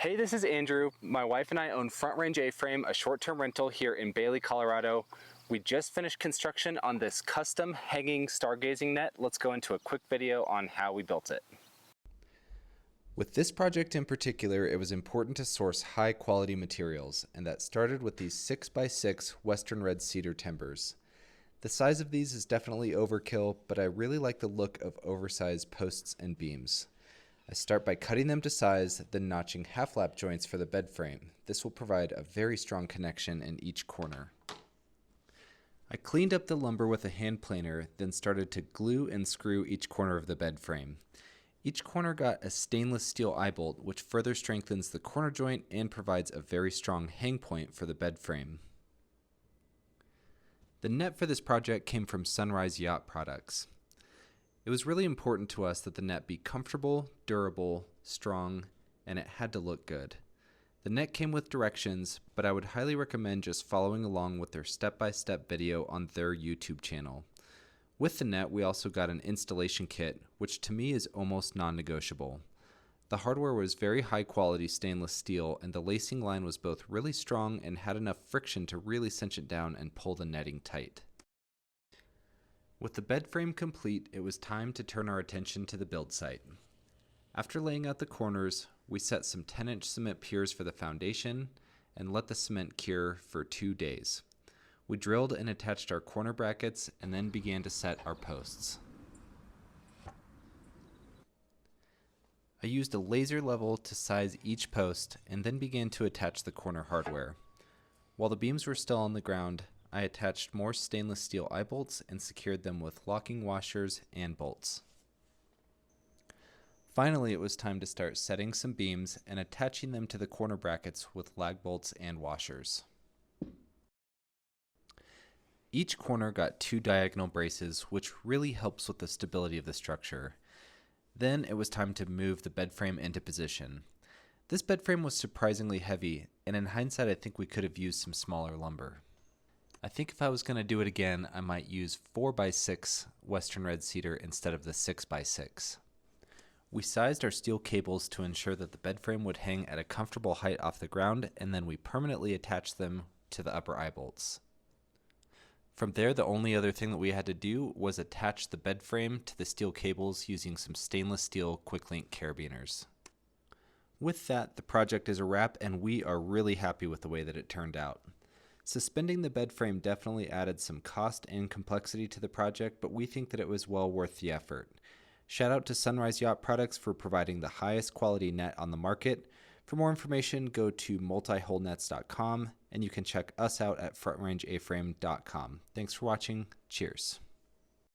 Hey, this is Andrew. My wife and I own Front Range A-Frame, a short-term rental here in Bailey, Colorado. We just finished construction on this custom hanging stargazing net. Let's go into a quick video on how we built it. With this project in particular, it was important to source high-quality materials, and that started with these 6x6 Western red cedar timbers. The size of these is definitely overkill, but I really like the look of oversized posts and beams. I start by cutting them to size, then notching half-lap joints for the bed frame. This will provide a very strong connection in each corner. I cleaned up the lumber with a hand planer, then started to glue and screw each corner of the bed frame. Each corner got a stainless steel eye bolt, which further strengthens the corner joint and provides a very strong hang point for the bed frame. The net for this project came from Sunrise Yacht Products. It was really important to us that the net be comfortable, durable, strong, and it had to look good. The net came with directions, but I would highly recommend just following along with their step-by-step video on their YouTube channel. With the net, we also got an installation kit, which to me is almost non-negotiable. The hardware was very high-quality stainless steel, and the lacing line was both really strong and had enough friction to really cinch it down and pull the netting tight. With the bed frame complete, it was time to turn our attention to the build site. After laying out the corners, we set some 10-inch cement piers for the foundation and let the cement cure for 2 days. We drilled and attached our corner brackets and then began to set our posts. I used a laser level to size each post and then began to attach the corner hardware. While the beams were still on the ground, I attached more stainless steel eye bolts and secured them with locking washers and bolts. Finally, it was time to start setting some beams and attaching them to the corner brackets with lag bolts and washers. Each corner got 2 diagonal braces, which really helps with the stability of the structure. Then it was time to move the bed frame into position. This bed frame was surprisingly heavy, and in hindsight I think we could have used some smaller lumber. I think if I was going to do it again, I might use 4x6 Western red cedar instead of the 6x6. We sized our steel cables to ensure that the bed frame would hang at a comfortable height off the ground, and then we permanently attached them to the upper eye bolts. From there, the only other thing that we had to do was attach the bed frame to the steel cables using some stainless steel quick link carabiners. With that, the project is a wrap, and we are really happy with the way that it turned out. Suspending the bed frame definitely added some cost and complexity to the project, but we think that it was well worth the effort. Shout out to Sunrise Yacht Products for providing the highest quality net on the market. For more information, go to multihullnets.com, and you can check us out at frontrangeaframe.com. Thanks for watching. Cheers.